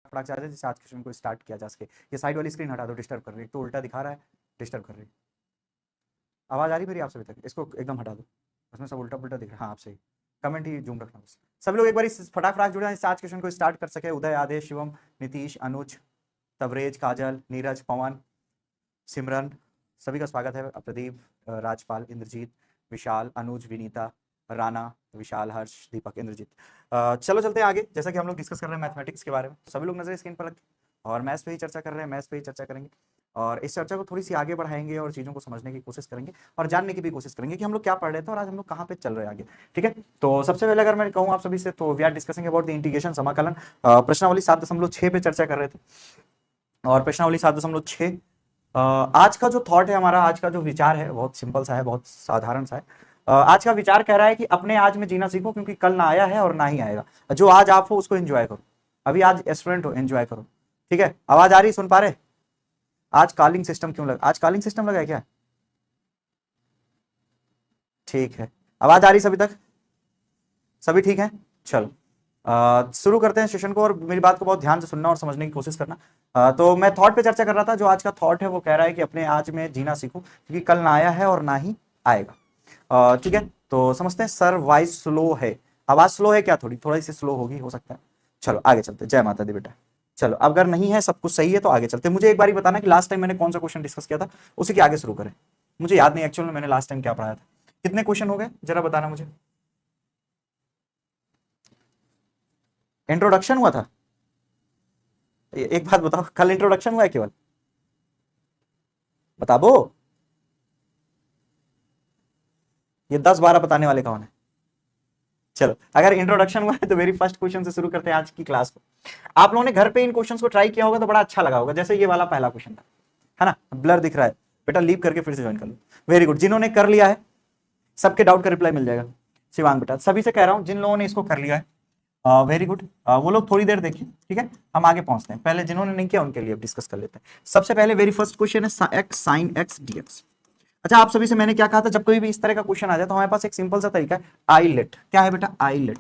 फटाक से आ जाए, जिससे आज क्वेश्चन को स्टार्ट किया जा सके। ये साइड वाली स्क्रीन हटा दो, डिस्टर्ब कर रही है, तो उल्टा दिखा रहा है, डिस्टर्ब कर रही है। आवाज आ रही मेरी आप सभी तक? इसको एकदम हटा दो, उसमें सब उल्टा पुल्टा दिख रहा है। हाँ आप सही, कमेंट ही जूम रखना बस। सभी लोग एक बार फटाक फटाक जुड़े हैं, इससे आज क्वेश्चन को स्टार्ट कर सके। उदय, आदेश, शिवम, नीतीश, अनुज, तबरेज, काजल, नीरज, पवन, सिमरन, सभी का स्वागत है। प्रदीप, राजपाल, इंद्रजीत, विशाल, अनुज, विनीता, राणा, विशाल, हर्ष, दीपक, इंद्रजीत। चलो चलते हैं आगे। जैसा कि हम लोग डिस्कस कर रहे हैं मैथमेटिक्स के बारे में, सभी लोग नजर स्क्रीन पर रखें, और मैथ्स पे ही चर्चा कर रहे हैं, मैथ्स पे ही चर्चा करेंगे, और इस चर्चा को थोड़ी सी आगे बढ़ाएंगे और चीज़ों को समझने की कोशिश करेंगे और जानने की भी कोशिश करेंगे कि हम लोग क्या पढ़ रहे थे और आज हम लोग कहाँ पे चल रहे हैं आगे। ठीक है, तो सबसे पहले अगर मैं कहूँ आप सभी से, तो we are discussing about the integration, समाकलन। प्रश्नावली 7.6 पे चर्चा कर रहे थे, और प्रश्नावली 7.6 आज का जो थॉट है हमारा, आज का जो विचार है बहुत सिंपल सा है, बहुत साधारण सा है। आज का विचार कह रहा है कि अपने आज में जीना सीखो, क्योंकि कल ना आया है और ना ही आएगा। जो आज आप हो उसको एंजॉय करो, अभी आज स्टूडेंट हो, एंजॉय करो। ठीक है, आवाज आ रही, सुन पा रहे? आज कॉलिंग सिस्टम क्यों लगा? आज कॉलिंग सिस्टम लगा है क्या? ठीक है, आवाज आ रही सभी तक? सभी ठीक है? चलो शुरू करते हैं सेशन को, और मेरी बात को बहुत ध्यान से सुनना और समझने की कोशिश करना। तो मैं थॉट पे चर्चा कर रहा था। जो आज का थॉट है वो कह रहा है कि अपने आज में जीना सीखो, क्योंकि कल ना आया है और ना ही आएगा। ठीक है, तो समझते हैं। सर वॉइस स्लो है, आवाज स्लो है क्या? थोड़ी थोड़ी सी स्लो होगी, हो सकता है। चलो आगे चलते, जय माता दी बेटा। चलो अगर नहीं है, सब कुछ सही है, तो आगे चलते। मुझे एक बार बताना कि लास्ट टाइम मैंने कौन सा क्वेश्चन डिस्कस किया था, उसी के आगे शुरू करें। मुझे याद नहीं एक्चुअल में मैंने लास्ट टाइम क्या पढ़ाया था। कितने क्वेश्चन हो गए जरा बताना मुझे। इंट्रोडक्शन हुआ था? एक बात बताओ, कल इंट्रोडक्शन हुआ है केवल? बता दो, ये 10-12 बताने वाले कौन है? चलो अगर इंट्रोडक्शन हुआ है तो वेरी फर्स्ट क्वेश्चन से शुरू करते हैं आज की क्लास को। आप लोगों ने घर पे इन क्वेश्चंस को ट्राई किया होगा तो बड़ा अच्छा लगा होगा। जैसे ये वाला पहला क्वेश्चन था, है ना? ब्लर दिख रहा है बेटा, लीव करके फिर से ज्वाइन कर लो। वेरी गुड, जिन्होंने कर लिया है सबके डाउट का रिप्लाई मिल जाएगा। शिवांग बेटा, सभी से कह रहा हूं जिन लोगों ने इसको कर लिया है, वेरी गुड, वो लोग थोड़ी देर देखिए। ठीक है, हम आगे पहुंचते हैं। पहले जिन्होंने नहीं किया उनके लिए डिस्कस कर लेते हैं। सबसे पहले वेरी फर्स्ट क्वेश्चन है एक्स साइन एक्स डीएक्स। अच्छा, आप सभी से मैंने क्या कहा था, जब कोई भी इस तरह का क्वेश्चन आ जाए तो हमारे पास एक सिंपल सा तरीका है, आईलेट। क्या है बेटा? आईलेट।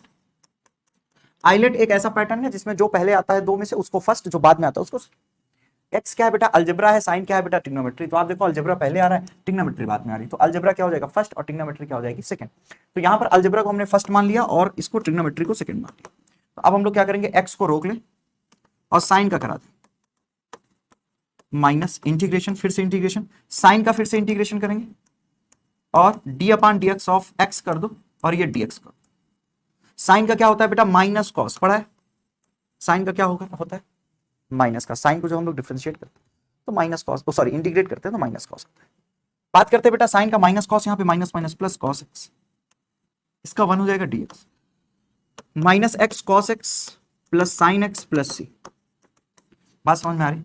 आईलेट एक ऐसा पैटर्न है जिसमें जो पहले आता है दो में से उसको फर्स्ट, जो बाद में आता है उसको। एक्स क्या है बेटा? अलजेब्रा है। साइन क्या है बेटा? ट्रिग्नोमेट्री। तो आप देखो, अलजेब्रा पहले आ रहा है, ट्रिग्नोमेट्री बाद में आ रही है, तो अलजेब्रा क्या हो जाएगा? फर्स्ट, और ट्रिग्नोमेट्री क्या हो जाएगी? सेकंड। तो यहां पर अलजेब्रा को हमने फर्स्ट मान लिया और इसको ट्रिग्नोमेट्री को सेकंड मान लिया। तो अब हम लोग क्या करेंगे, एक्स को रोक लें और साइन का करा दें, माइनस इंटीग्रेशन, फिर से इंटीग्रेशन, साइन का फिर से इंटीग्रेशन करेंगे, और D upon D x of x कर दो, और ये डीएक्स कर दो। साइन का क्या होता है बेटा? Minus cos. पढ़ा है? साइन का क्या होता है? माइनस का। साइन को जब हम लोग डिफरेंशिएट करते हैं तो माइनस कॉस, सॉरी इंटीग्रेट करते हैं तो माइनस कॉस होता है। बात करते हैं बेटा साइन का, माइनस कॉस, यहाँ पे minus minus plus cos x, इसका वन हो जाएगा dx, minus x cos x plus sine x plus c. बात समझ में आ रही?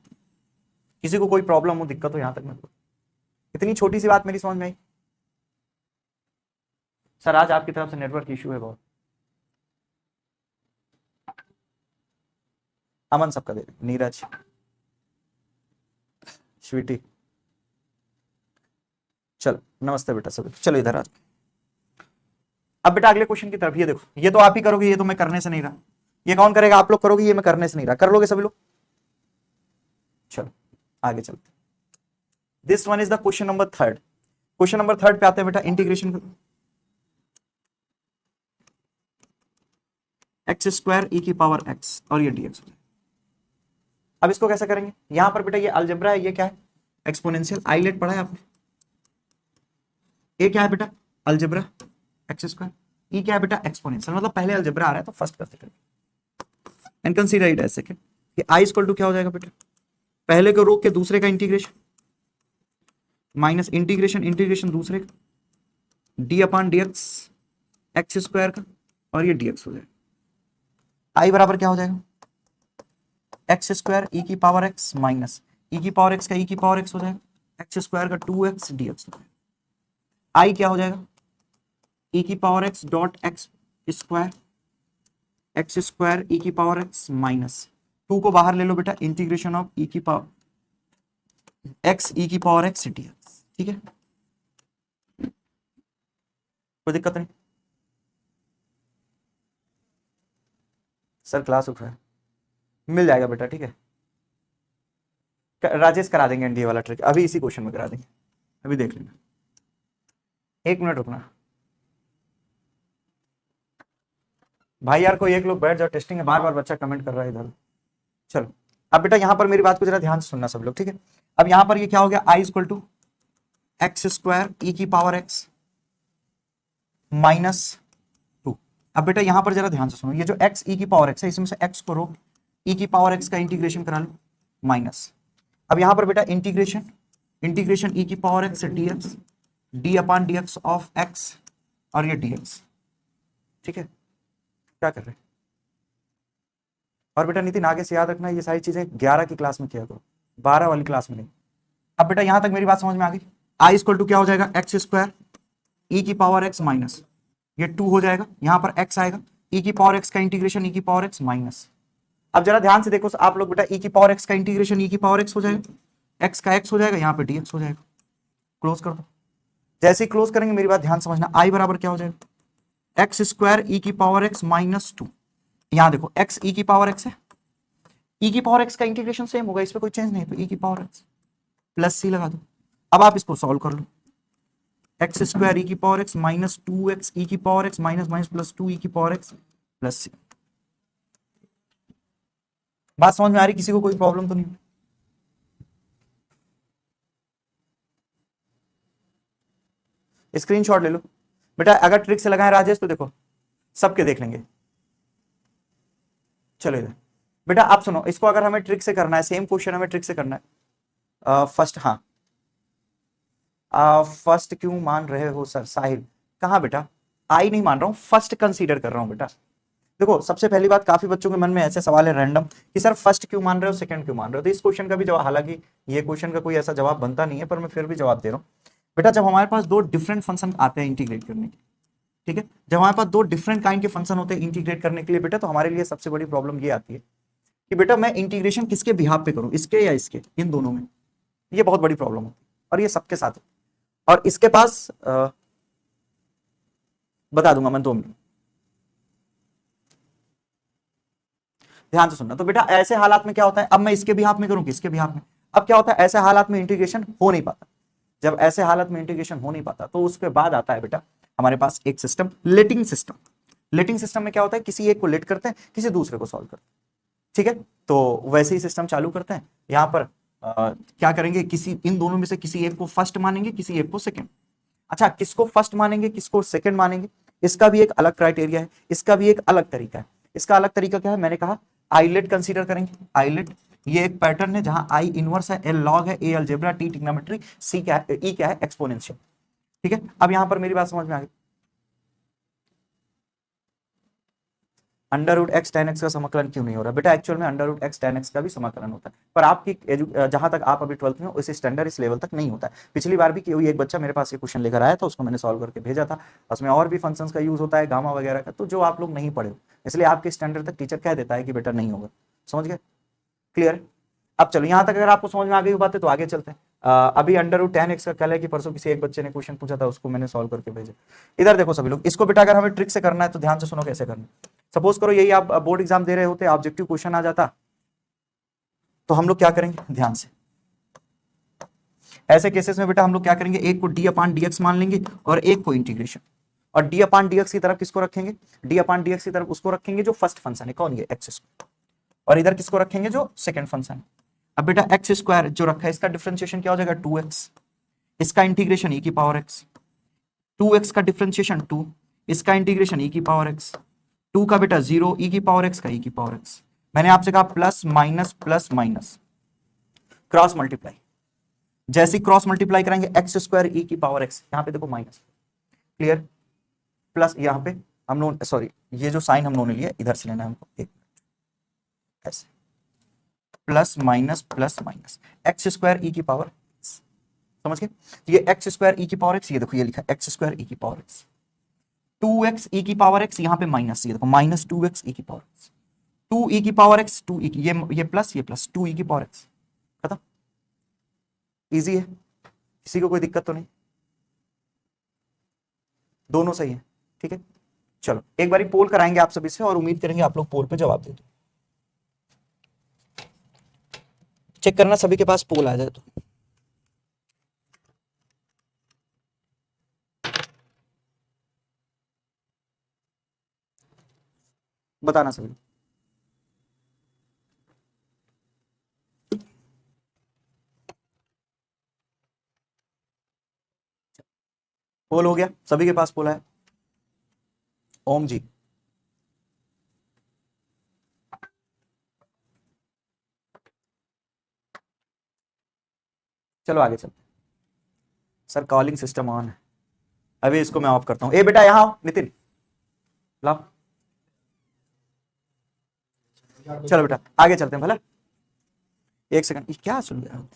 किसी को कोई प्रॉब्लम हो, दिक्कत हो यहां तक में? इतनी छोटी सी बात मेरी समझ में आई? सर आज आपकी तरफ से नेटवर्क इश्यू है बहुत। अमन सबका दे, नीरज, स्वीटी, चलो नमस्ते बेटा सभी। चलो इधर आ। अब बेटा अगले क्वेश्चन की तरफ, ये देखो, ये तो आप ही करोगे, ये तो मैं करने से नहीं रहा। ये कौन करेगा? आप लोग करोगे, ये मैं करने से नहीं रहा। कर लोगे सभी लोग? चलो आगे चलते। This one is the question number third. Question number third पे आते हैं बेटा, इंटीग्रेशन एक्स स्क्वायर ई की पावर एक्स, और ये डीएक्स। अब इसको कैसे करेंगे? यहां पर बेटा ये अलजेब्रा है, ये क्या है? एक्सपोनेंशियल। आईलेट पढ़ा है आपने? ए क्या है बेटा? Algebra, x square. ई क्या है बेटा? एक्सपोनेंशियल। मतलब पहले अलजेब्रा आ रहा है तो फर्स्ट करते and consider it as second. कि आई इक्वल टू क्या हो जाएगा बेटा? पहले को रोक के दूसरे का इंटीग्रेशन, माइनस इंटीग्रेशन इंटीग्रेशन दूसरे का, डी अपान डी एक्स एक्स स्क्वायर का, और ये डीएक्स हो जाएगा। आई बराबर क्या हो जाएगा? एक्स स्क्वायर ई की पावर एक्स माइनस ई की पावर एक्स का ई की पावर एक्स हो जाएगा, एक्स स्क्वायर का 2x डीएक्स हो जाएगा। आई क्या हो जाएगा? ई की power x dot x square e की पावर एक्स माइनस 2 को बाहर ले लो बेटा, इंटीग्रेशन ऑफ ई की पावर एक्स ई की पावर एक्स डीएक्स। ठीक है, कोई दिक्कत नहीं? सर क्लास उठ रहा है, मिल जाएगा बेटा, ठीक है। राजेश करा देंगे एनडीए वाला ट्रिक, अभी इसी क्वेश्चन में करा देंगे, अभी देख लेना। 1 मिनट रुकना भाई, यार कोई एक लोग बैठ जाओ, टेस्टिंग है, बार बार बच्चा कमेंट कर रहा है इधर। चलो अब बेटा यहाँ पर मेरी बात को जरा ध्यान से सुनना सब लोग, ठीक है। अब यहाँ पर ये क्या हो गया, आई equal to x square e की पावर एक्स -2। अब बेटा यहाँ पर जरा ध्यान से सुनो, ये जो एक्स ई की पावर एक्स है, इसमें से एक्स को रोक, ई की पावर एक्स का इंटीग्रेशन करा लो माइनस। अब यहाँ पर बेटा इंटीग्रेशन, इंटीग्रेशन ई की power x D x, D upon D x of x, और ये डी एक्स, ठीक है। क्या कर रहे हैं? और बेटा नितिन आगे से याद रखना, ये सारी चीजें 11 की क्लास में किया करो, 12 वाली क्लास में नहीं। अब बेटा यहां तक मेरी बात समझ में आ गई। आई इक्वल टू क्या हो जाएगा, एक्स स्क्वायर ई की पावर एक्स माइनस, ये 2 हो जाएगा, यहां पर एक्स आएगा, ई की पावर एक्स का इंटीग्रेशन ई की पावर एक्स माइनस। अब जरा ध्यान से देखो आप लोग बेटा, ई की पावर एक्स का इंटीग्रेशन ई की पावर एक्स हो जाएगा, एक्स का एक्स हो जाएगा, यहाँ पे डी एक्स हो जाएगा। क्लोज कर दो। जैसे ही क्लोज करेंगे मेरी बात ध्यान समझना, आई बराबर क्या हो जाएगा, एक्स स्क्वायर ई की पावर एक्स -2। यहां देखो एक्स ई की पावर एक्स है, ई की पावर एक्स का इंटीग्रेशन सेम होगा, इस पे कोई चेंज नहीं, तो ई की पावर एक्स प्लस सी लगा दो। अब आप इसको सॉल्व कर लो, एक्स स्क्वायर ई की पावर एक्स -2x ई की power x minus minus plus 2 ई की पावर एक्स प्लस सी। बात समझ में आ रही, किसी को कोई प्रॉब्लम तो नहीं? स्क्रीनशॉट ले लो बेटा, अगर ट्रिक से लगाए राजेश तो देखो सबके देख लेंगे। चलो इधर बेटा आप सुनो, इसको अगर हमें ट्रिक से करना है, सेम क्वेश्चन हमें ट्रिक से करना है। फर्स्ट, हाँ फर्स्ट क्यों मान रहे हो सर? साहिल कहाँ बेटा, आई नहीं मान रहा हूं, फर्स्ट कंसीडर कर रहा हूं बेटा। देखो सबसे पहली बात, काफी बच्चों के मन में ऐसे सवाल है रैंडम कि सर फर्स्ट क्यों मान रहे हो, सेकंड क्यों मान रहे हो। तो इस क्वेश्चन का भी जवाब, हालांकि ये क्वेश्चन का कोई ऐसा जवाब बनता नहीं है, पर मैं फिर भी जवाब दे रहा हूँ बेटा। जब हमारे पास दो डिफरेंट फंक्शन आते हैं इंटीग्रेट करने के, ठीक है, जब हमारे पास दो डिफरेंट काइंड के फंक्शन होते हैं इंटीग्रेट करने के लिए बेटा, तो हमारे लिए सबसे बड़ी प्रॉब्लम ये आती है कि बेटा मैं इंटीग्रेशन किसके बिहाफ पे करूं, इसके या इसके, इन दोनों में। ये बहुत बड़ी प्रॉब्लम है और ये सबके साथ है। और इसके पास बता दूंगा मैं 2 मिनट, ध्यान से सुनना। तो बेटा ऐसे हालात में क्या होता है, अब मैं इसके बिहाफ में करूं कि इसके बिहाफ में, अब क्या होता है, ऐसे हालात में इंटीग्रेशन हो नहीं पाता। जब ऐसे हालत में इंटीग्रेशन हो नहीं पाता तो उसके बाद आता है बेटा हमारे पास एक सिस्टम, लेटिंग सिस्टम। लेटिंग सिस्टम में क्या होता है, किसी एक को लेट करते हैं, किसी दूसरे को सॉल्व करते हैं, ठीक है। तो वैसे ही सिस्टम चालू करते हैं। यहां पर क्या करेंगे, किसी इन दोनों में से किसी एक को फर्स्ट मानेंगे, किसी एक को सेकंड। अच्छा, किसको फर्स्ट मानेंगे, किसको सेकंड मानेंगे, इसका भी एक अलग क्राइटेरिया है, इसका भी एक अलग तरीका है। इसका अलग तरीका क्या है, मैंने कहा आइलेट कंसीडर करेंगे। आइलेट ये एक पैटर्न है जहां आई इनवर्स है, एल लॉग है, ए अलजेब्रा, टी ट्रिग्नोमेट्री, सी क्या है, ई क्या है, एक्सपोनेंशियल, ठीक है। अब यहां पर मेरी बात समझ में आ गई। Under root x tan x का समाकलन क्यों नहीं हो रहा बेटा, एक्चुअल में under root x tan x का भी समाकलन होता है, पर आपकी जहां तक आप अभी 12th में हो, इस स्टैंडर्ड इस लेवल तक नहीं होता है। पिछली बार भी कोई एक बच्चा मेरे पास ये क्वेश्चन लेकर आया था, उसको मैंने सॉल्व करके भेजा था। उसमें और भी फंक्शंस का यूज होता है, गामा वगैरह का, तो जो आप लोग नहीं पढ़े हो, इसलिए आपके स्टैंडर्ड तक टीचर कह देता है कि बेटा नहीं होगा। समझ गए, क्लियर? अब चलो यहां तक अगर आपको समझ में आ गई बात है तो आगे चलते हैं। अभी अंडर रूट 10x का कल है कि परसों किसी एक बच्चे ने क्वेश्चन पूछा था, उसको मैंने सॉल्व करके भेजा। इधर देखो सभी लोग, इसको बेटा अगर हमें ट्रिक से करना है तो ध्यान से सुनो कैसे करना। सपोज करो यही आप बोर्ड एग्जाम दे रहे होते, ऑब्जेक्टिव क्वेश्चन आ जाता, तो हम लोग क्या करेंगे ध्यान से। ऐसे केसेस में बेटा हम लोग क्या करेंगे, एक को डी अपान डी एक्स मान लेंगे और एक को इंटीग्रेशन, और डी अपान डी एक्स की तरफ किसको रखेंगे, डी अपान डी एक्स की तरफ उसको रखेंगे जो फर्स्ट फंक्शन है, कौन, ये एक्स स्क्वायर, और इधर किसको रखेंगे, जो सेकंड फंक्शन है। अब बेटा एक्स स्क्वायर जो रखा है, इसका डिफरेंशिएशन क्या हो जाएगा, 2x, इसका इंटीग्रेशन e की पावर x, 2x का डिफरेंशिएशन 2, इसका इंटीग्रेशन e की पावर x, 2 का बेटा 0, e की पावर x का e की पावर x। मैंने आपसे कहा प्लस माइनस क्रॉस मल्टीप्लाई, जैसे क्रॉस मल्टीप्लाई कराएंगे एक्स स्क्वायर ई की पावर एक्स, यहां पे देखो माइनस, क्लियर, प्लस यहां पे हम लोग, सॉरी ये जो साइन हम लोगों ने लिया इधर से लेना है हमको, एक ऐसे plus minus x square e की पावर, समझ गए, ये एक्स स्क्वायर ई की पावर एक्स, ये देखो ये लिखा एक्स स्क्वायर ई की पावर एक्स, 2x ई की पावर एक्स, यहां पे माइनस, ये देखो माइनस 2x ई की पावर एक्स, 2 ई की पावर एक्स, 2 ई की, ये प्लस 2 ई की पावर एक्स, खत्म। इजी है, किसी को कोई दिक्कत तो नहीं, दोनों सही है, ठीक है। चलो एक बारी पोल कराएंगे आप सभी से और उम्मीद करेंगे आप लोग पोल पे जवाब दे दो। चेक करना सभी के पास पोल आ जाए तो। बताना सभी। पोल हो गया, सभी के पास पोल है। ओम जी, चलो आगे चलते। सर कॉलिंग सिस्टम ऑन है, अभी इसको मैं ऑफ करता हूँ। ए बेटा यहाँ आओ, नितिन लाओ। चलो बेटा आगे चलते हैं भला। एक सेकंड, ये क्या सुन रहे हो?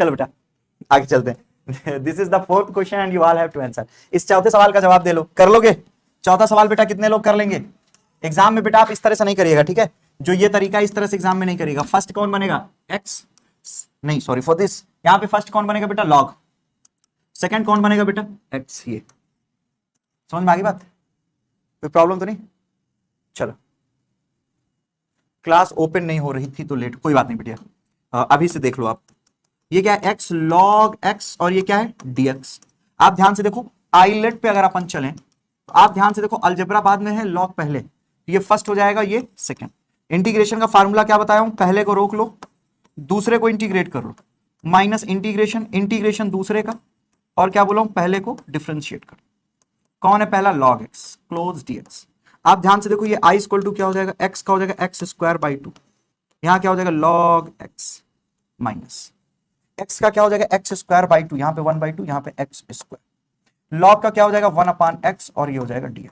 चलो बेटा आगे चलते हैं। This is the fourth question and you all have to answer. इस चौथे सवाल का जवाब दे लो, कर लोगे? चौथा सवाल बेटा कितने लोग कर लेंगे? एग्जाम में बेटा आप इस तरह से नहीं करिएगा, ठीक है? जो ये तरीका इस तरह से एग्जाम में नहीं करिएगा। फर्स्ट कौन बनेगा? एक्स, नहीं सॉरी फॉर दिस, यहां पे फर्स्ट कौन बनेगा बेटा? लॉग। सेकंड कौन बनेगा बेटा? एक्स। ये समझ में आ गई बात? कोई प्रॉब्लम तो नहीं? चलो, क्लास ओपन नहीं हो रही थी तो लेट, कोई बात नहीं बेटिया, अभी से देख लो आप। ये क्या है? एक्स लॉग एक्स, और ये क्या है? डीएक्स। आप ध्यान से देखो, आइलेट पे अगर अपन चलें तो आप ध्यान से देखो, अलजेब्रा बाद में है, लॉग पहले, ये फर्स्ट हो जाएगा, ये सेकंड। इंटीग्रेशन का फार्मूला क्या बताया हूं? पहले को रोक लो, दूसरे को इंटीग्रेट कर लो, माइनस इंटीग्रेशन, इंटीग्रेशन दूसरे का, और क्या बोला हूं? पहले को डिफ्रेंशिएट कर। कौन है पहला? Log x, close dx. आप ध्यान से देखो, ये आई इक्वल टू क्या हो जाएगा? एक्स का हो जाएगा एक्स स्क्वायर बाई टू, यहां क्या हो जाएगा? लॉग एक्स माइनस एक्स का क्या हो जाएगा? एक्स स्क्वायर बाई टू, यहां पे वन बाई टू, यहां पे एक्स स्क्वायर। लॉग का क्या हो जाएगा? वन अपान एक्स, और ये हो जाएगा डी।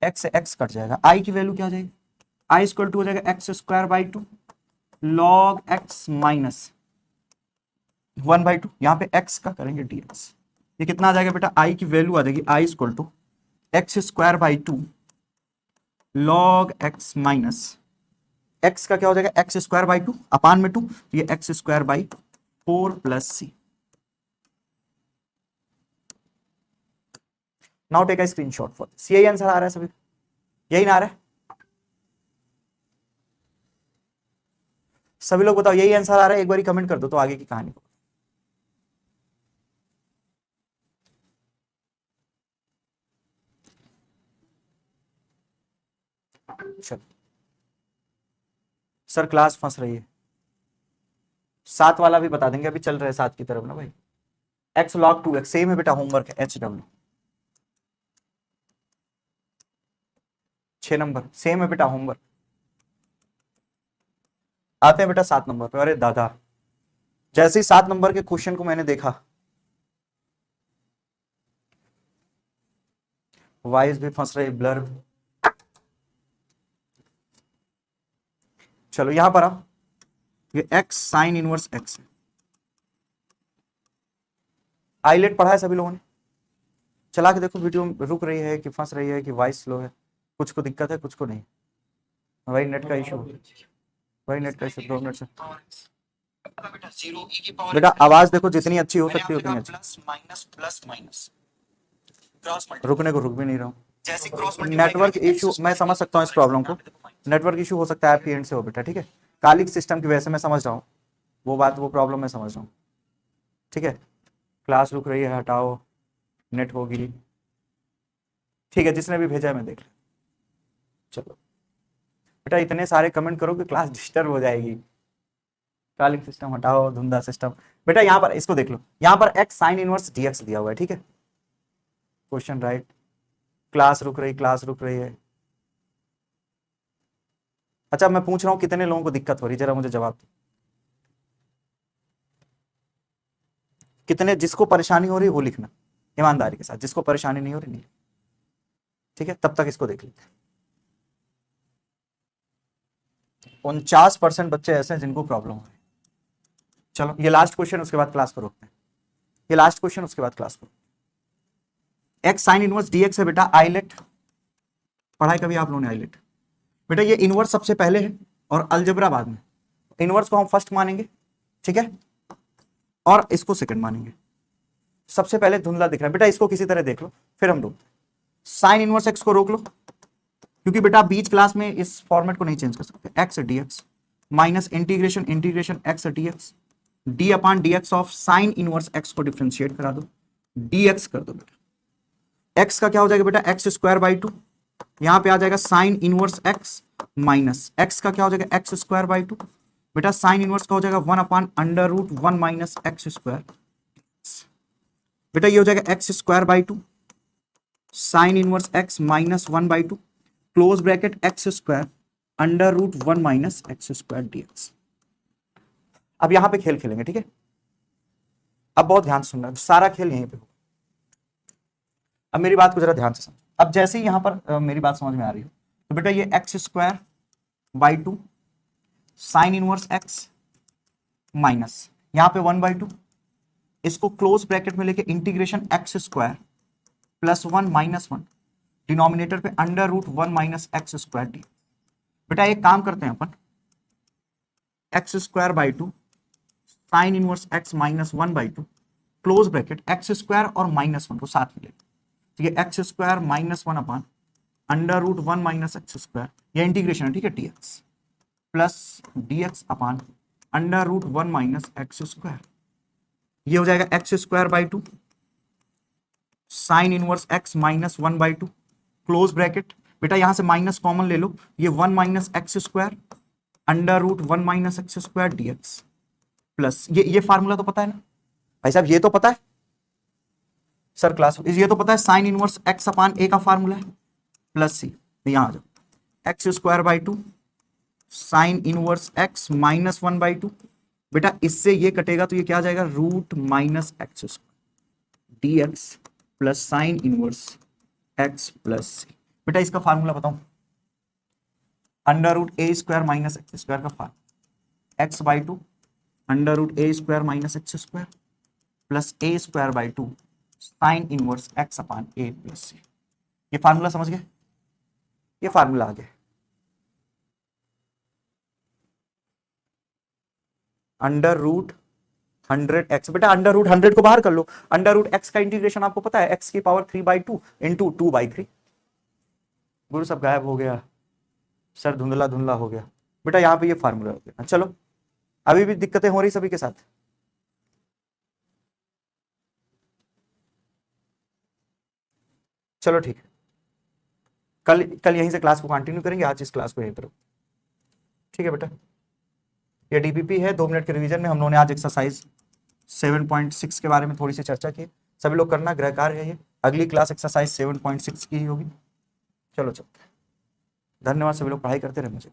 एक्स से एक्स कट जाएगा, आई की वैल्यू क्या हो जाएगी? आई इक्वल टू हो जाएगा x square by two log x minus one by two, यहां पे एक्स का करेंगे डी एक्स। ये कितना आ जाएगा बेटा? आई की वैल्यू आ जाएगी I equal to x square by two log x minus x का क्या हो जाएगा? X square by two upon में टू, ये x square by four plus c. Now take a screenshot for this. यही आंसर आ रहा है सभी? यही ना आ रहा है? सभी लोग बताओ यही आंसर आ रहा है? एक बार कमेंट कर दो तो आगे की कहानी को। चलो सर क्लास फंस रही है, सात वाला भी बता देंगे, अभी चल रहे सात की तरफ ना भाई। X log to x same है बेटा, होमवर्क है, एच डब्ल्यू 6 नंबर सेम है बेटा, होमवर्क। आते हैं बेटा 7 नंबर पे। अरे दादा, जैसे ही 7 नंबर के क्वेश्चन को मैंने देखा, वाइज भी फंस रही, ब्लर। चलो यहां पर आओ, ये एक्स साइन इनवर्स एक्स है। आईलेट पढ़ा है सभी लोगों ने? चला के देखो वीडियो, रुक रही है कि फंस रही है कि वॉइस स्लो है? कुछ को दिक्कत है, कुछ को नहीं। वही नेट का इशू, वही नेट का इशू। 2 मिनट से बेटा आवाज देखो, जितनी अच्छी हो सकती है उतनी अच्छी। प्लस माइनस प्लस माइनस, रुकने को रुक भी नहीं रहा हूँ। नेटवर्क इशू मैं समझ सकता हूँ, इस प्रॉब्लम को नेटवर्क इशू हो सकता है आपकी एंड से हो बेटा, ठीक है? कालिक सिस्टम की वजह से मैं समझ रहा हूँ, वो बात, वो प्रॉब्लम मैं समझ रहा हूँ, ठीक है? क्लास रुक रही है, हटाओ, नेट होगी, ठीक है? जिसने भी भेजा है मैं देख लिया। चलो बेटा इतने सारे कमेंट करो कि क्लास डिस्टर्ब हो जाएगी। कालिक सिस्टम हटाओ, धुंधा सिस्टम। बेटा यहाँ पर इसको देख लो, यहाँ पर एक्स साइन इनवर्स डीएक्स दिया हुआ है, ठीक है? Question right. क्लास रुक रही, क्लास रुक रही है। अच्छा मैं पूछ रहा हूँ कितने लोगों को दिक्कत हो रही है, जरा मुझे जवाब दो। कितने, जिसको परेशानी हो रही है वो लिखना ईमानदारी के साथ, जिसको परेशानी नहीं हो रही नहीं, ठीक है? तब तक इसको देख लेते हैं। 49% बच्चे ऐसे हैं जिनको प्रॉब्लम हो रही है। चलो ये लास्ट क्वेश्चन, उसके बाद क्लास को रोकते हैं। ये लास्ट क्वेश्चन, उसके बाद क्लास को। एक्स साइन इनवर्स डीएक्स है बेटा, आइलेट पढ़ाई कभी आप लोगों ने? आइलेट बेटा ये इनवर्स सबसे पहले है और अलजेब्रा बाद में। इनवर्स को हम फर्स्ट मानेंगे, ठीक है? और इसको सेकंड मानेंगे। सबसे पहले धुंधला दिख रहा है बेटा, इसको किसी तरह देख लो, फिर हम रोकते हैं। साइन इनवर्स एक्स को रोक लो, क्योंकि बेटा बीच क्लास में इस फॉर्मेट को नहीं चेंज कर सकते। X D x minus integration integration x D x D upon D x of sine inverse x को डिफ्रेंशिएट करा दो, डी एक्स कर दो बेटा। एक्स का क्या हो जाएगा बेटा, एक्स स्क्वायर बाई टू, यहां पे आ जाएगा sine inverse x minus x का क्या हो जाएगा, एक्स स्क्वायर बाई टू, बेटा साइन इनवर्स का हो जाएगा 1 upon under root 1 minus x square, बेटा ये हो जाएगा x square by two sine inverse x minus 1 by two close bracket x square under root 1 minus x square dx. अब यहां पे खेल खेलेंगे, ठीक है। अब बहुत ध्यान से सुनना, सारा खेल यहीं पे होगा। अब मेरी बात को जरा ध्यान से समझो। अब जैसे ही यहां पर मेरी बात समझ में आ रही हो, तो बेटा ये x square by two sine inverse x minus यहां पे 1 बाई टू, इसको क्लोज ब्रैकेट में लेके integration x square plus 1 minus 1 denominator पे under root 1 minus x square d. बेटा एक काम करते हैं अपन, x square by two sine inverse x minus 1 by two close bracket x square और माइनस 1 को साथ में ले, ठीक है, x square minus 1 upon under root 1 minus x square, यह इंटीग्रेशन है, ठीक है, dx plus dx upon under root 1 minus x square, ये हो जाएगा x square by two sine inverse x minus 1 by two close bracket, बेटा यहां से माइनस कॉमन ले लो, ये 1 minus x square under root 1 minus x square dx plus ये फार्मूला तो पता है ना भाई साहब, ये तो पता है सर क्लास, ये तो पता है sine inverse x upon a का फार्मूला है प्लस सी, यहां आ जाओ x square by two sine inverse x minus 1 by two, बेटा इससे ये कटेगा तो ये क्या आ जाएगा, root minus x square dx plus sine inverse x plus c. बेटा इसका फार्मूला बताऊं, under root a square minus x square का formula x by two under root a square minus x square plus a square by two sine inverse x upon a plus c. ये formula समझ गए, ये formula आ गया under root 100x, बेटा under root 100 को बाहर कर लो, अंडर रूट x का इंटीग्रेशन आपको पता है x की पावर 3/2 इंटू 2/3। गुरु सब गायब हो गया सर, धुंधला धुंधला हो गया, बेटा यहां पे ये फार्मूला हो गया। चलो अभी भी दिक्कतें हो रही सभी के साथ, चलो ठीक है, कल यहीं से क्लास को कंटिन्यू करेंगे, आज इस क्लास को यहीं पर, ठीक है बेटा। ये डीपीपी है, 2 मिनट के रिवीजन में हम लोगों ने आज एक्सरसाइज 7.6 के बारे में थोड़ी सी चर्चा की, सभी लोग करना, गृह कार्य है ये, अगली क्लास एक्सरसाइज 7.6 की ही होगी। चलो चलते हैं, धन्यवाद, सभी लोग पढ़ाई करते रहे मुझे।